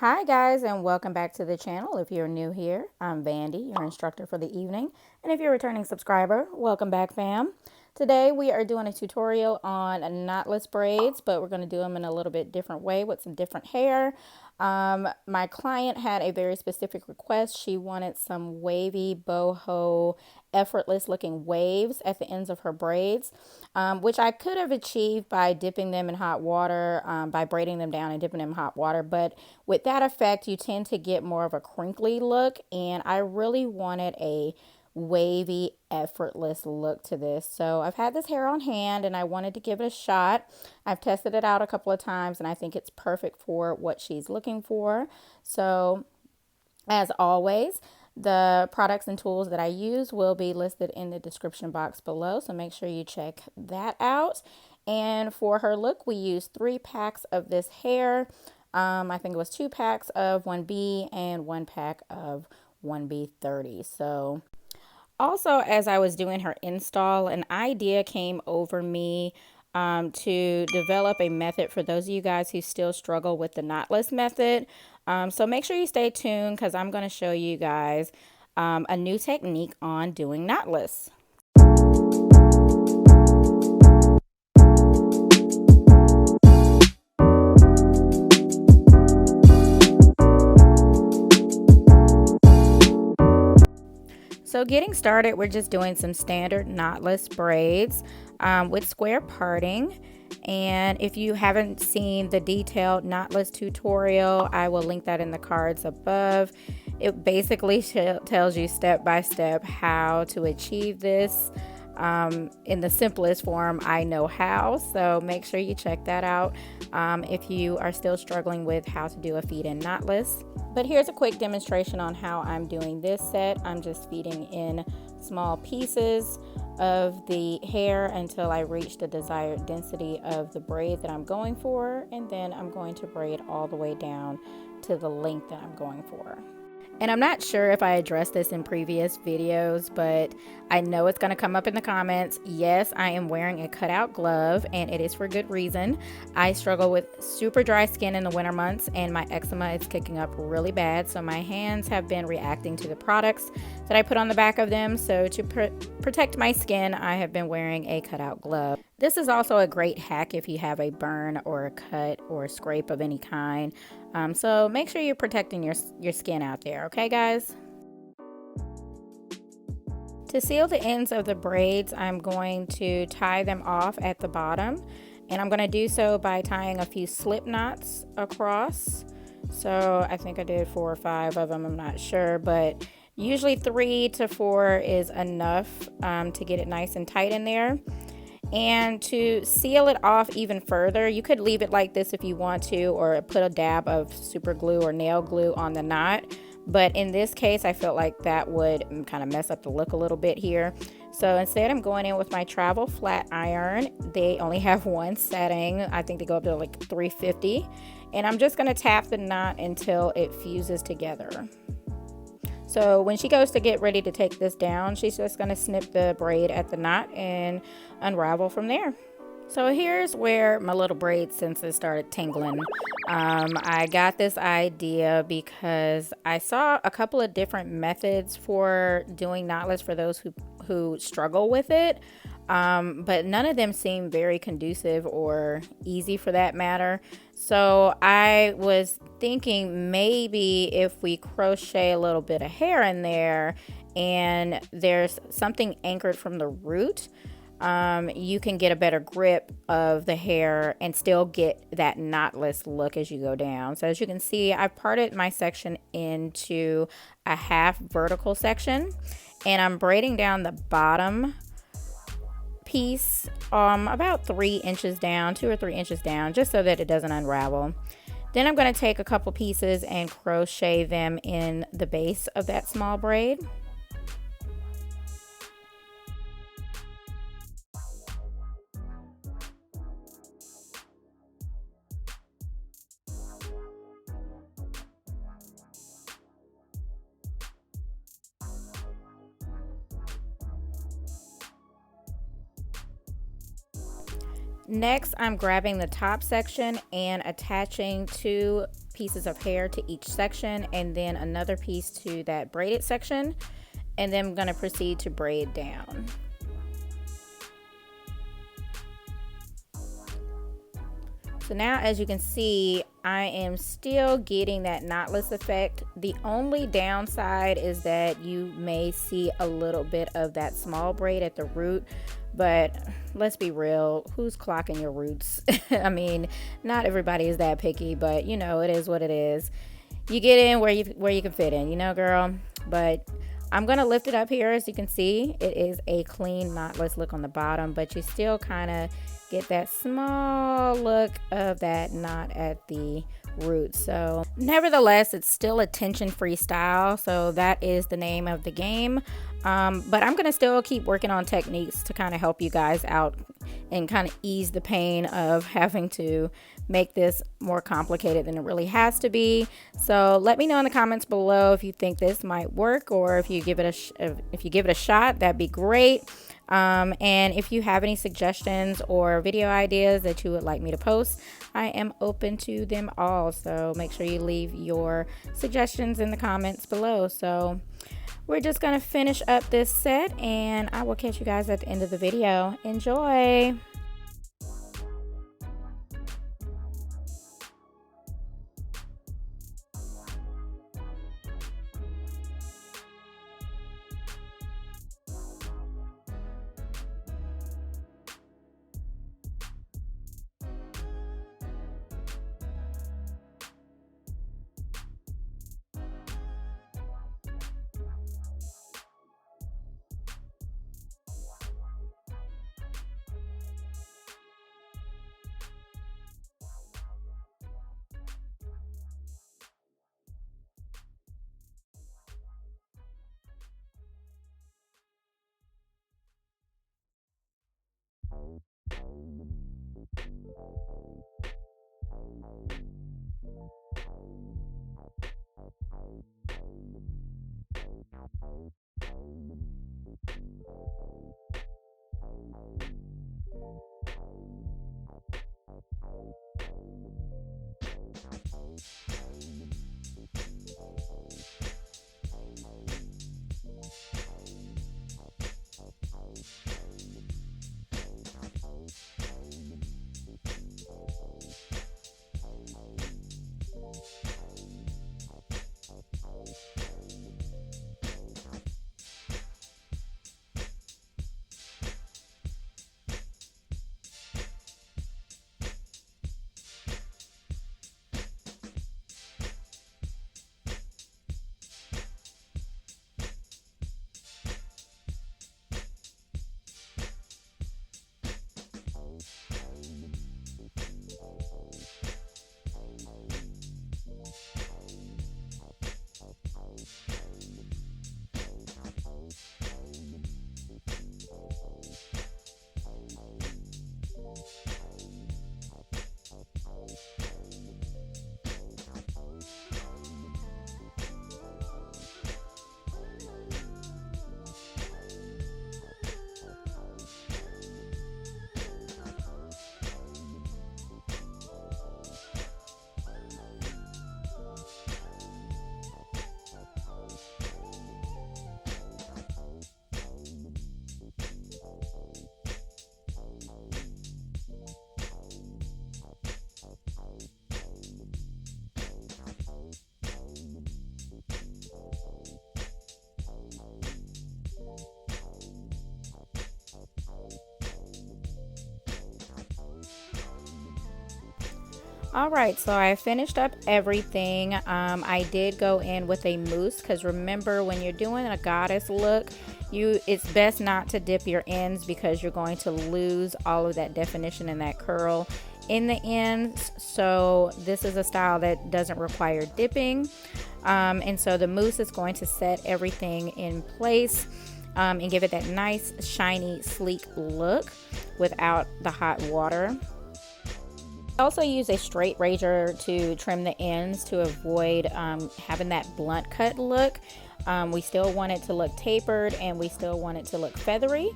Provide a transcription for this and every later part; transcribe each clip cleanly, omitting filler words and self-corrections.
Hi guys, and welcome back to the channel. If you're new here, I'm Vandy, your instructor for the evening. And if you're a returning subscriber, welcome back, fam. Today we are doing a tutorial on knotless braids, but we're going to do them in a little bit different way with some different hair. My client had a very specific request. She wanted some wavy, boho, effortless looking waves at the ends of her braids, which I could have achieved by dipping them in hot water, by braiding them down and dipping them in hot water. But with that effect, you tend to get more of a crinkly look, and I really wanted a wavy, effortless look to this. So I've had this hair on hand and I wanted to give it a shot. I've tested it out a couple of times and I think it's perfect for what she's looking for. So as always, the products and tools that I use will be listed in the description box below, so make sure you check that out. And for her look, we used 3 packs of this hair. I think it was 2 packs of 1B and 1 pack of 1B30. So also, as I was doing her install, an idea came over me to develop a method for those of you guys who still struggle with the knotless method. So make sure you stay tuned because I'm going to show you guys a new technique on doing knotless. So getting started, we're just doing some standard knotless braids with square parting. And if you haven't seen the detailed knotless tutorial, I will link that in the cards above. It basically tells you step by step how to achieve this in the simplest form I know how. So make sure you check that out if you are still struggling with how to do a feed-in knotless. But here's a quick demonstration on how I'm doing this set. I'm just feeding in small pieces of the hair until I reach the desired density of the braid that I'm going for, and then I'm going to braid all the way down to the length that I'm going for. And I'm not sure if I addressed this in previous videos, but I know it's going to come up in the comments. Yes, I am wearing a cutout glove, and it is for good reason. I struggle with super dry skin in the winter months, and my eczema is kicking up really bad. So my hands have been reacting to the products that I put on the back of them. So to protect my skin, I have been wearing a cutout glove. This is also a great hack if you have a burn or a cut or a scrape of any kind. So make sure you're protecting your skin out there, okay guys? To seal the ends of the braids, I'm going to tie them off at the bottom, and I'm going to do so by tying a few slip knots across. So I think I did 4 or 5 of them, I'm not sure, but usually 3 to 4 is enough to get it nice and tight in there. And to seal it off even further, you could leave it like this if you want to, or put a dab of super glue or nail glue on the knot. But in this case, I felt like that would kind of mess up the look a little bit here. So instead, I'm going in with my travel flat iron. They only have one setting. I think they go up to like 350. And I'm just going to tap the knot until it fuses together. So when she goes to get ready to take this down, she's just going to snip the braid at the knot and unravel from there. So here's where my little braid senses started tingling. I got this idea because I saw a couple of different methods for doing knotless for those who struggle with it. But none of them seem very conducive or easy for that matter. So I was thinking maybe if we crochet a little bit of hair in there and there's something anchored from the root, you can get a better grip of the hair and still get that knotless look as you go down. So as you can see, I've parted my section into a half vertical section, and I'm braiding down the bottom piece about 3 inches down, 2 or 3 inches down, just so that it doesn't unravel. Then I'm going to take a couple pieces and crochet them in the base of that small braid. Next, I'm grabbing the top section and attaching 2 pieces of hair to each section, and then another piece to that braided section, and then I'm going to proceed to braid down. So now, as you can see, I am still getting that knotless effect. The only downside is that you may see a little bit of that small braid at the root, but let's be real, who's clocking your roots? I mean, not everybody is that picky, but you know, it is what it is. You get in where you can fit in, you know, girl. But I'm gonna lift it up here. As you can see, it is a clean knotless look on the bottom, but you still kind of get that small look of that knot at the root. So nevertheless, it's still a tension-free style, so that is the name of the game. But I'm gonna still keep working on techniques to kind of help you guys out and kind of ease the pain of having to make this more complicated than it really has to be. So let me know in the comments below if you think this might work, or if you give it a shot, that'd be great. And if you have any suggestions or video ideas that you would like me to post, I am open to them all. So make sure you leave your suggestions in the comments below. So we're just going to finish up this set, and I will catch you guys at the end of the video. Enjoy! Alright, so I finished up everything. I did go in with a mousse, because remember, when you're doing a goddess look, it's best not to dip your ends, because you're going to lose all of that definition and that curl in the ends. So this is a style that doesn't require dipping, and so the mousse is going to set everything in place and give it that nice, shiny, sleek look without the hot water. I also use a straight razor to trim the ends to avoid having that blunt cut look. We still want it to look tapered, and we still want it to look feathery.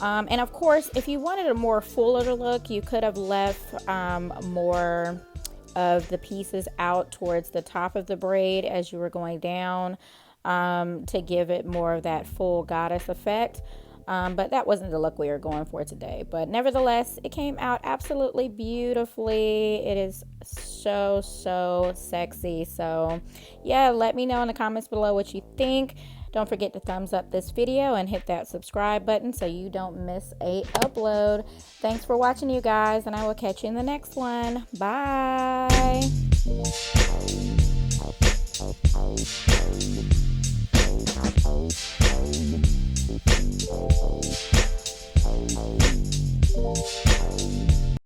And of course, if you wanted a more fuller look, you could have left more of the pieces out towards the top of the braid as you were going down, to give it more of that full goddess effect. But that wasn't the look we were going for today. But nevertheless, it came out absolutely beautifully. It is so, so sexy. So yeah, let me know in the comments below what you think. Don't forget to thumbs up this video and hit that subscribe button so you don't miss a upload. Thanks for watching, you guys, and I will catch you in the next one. Bye.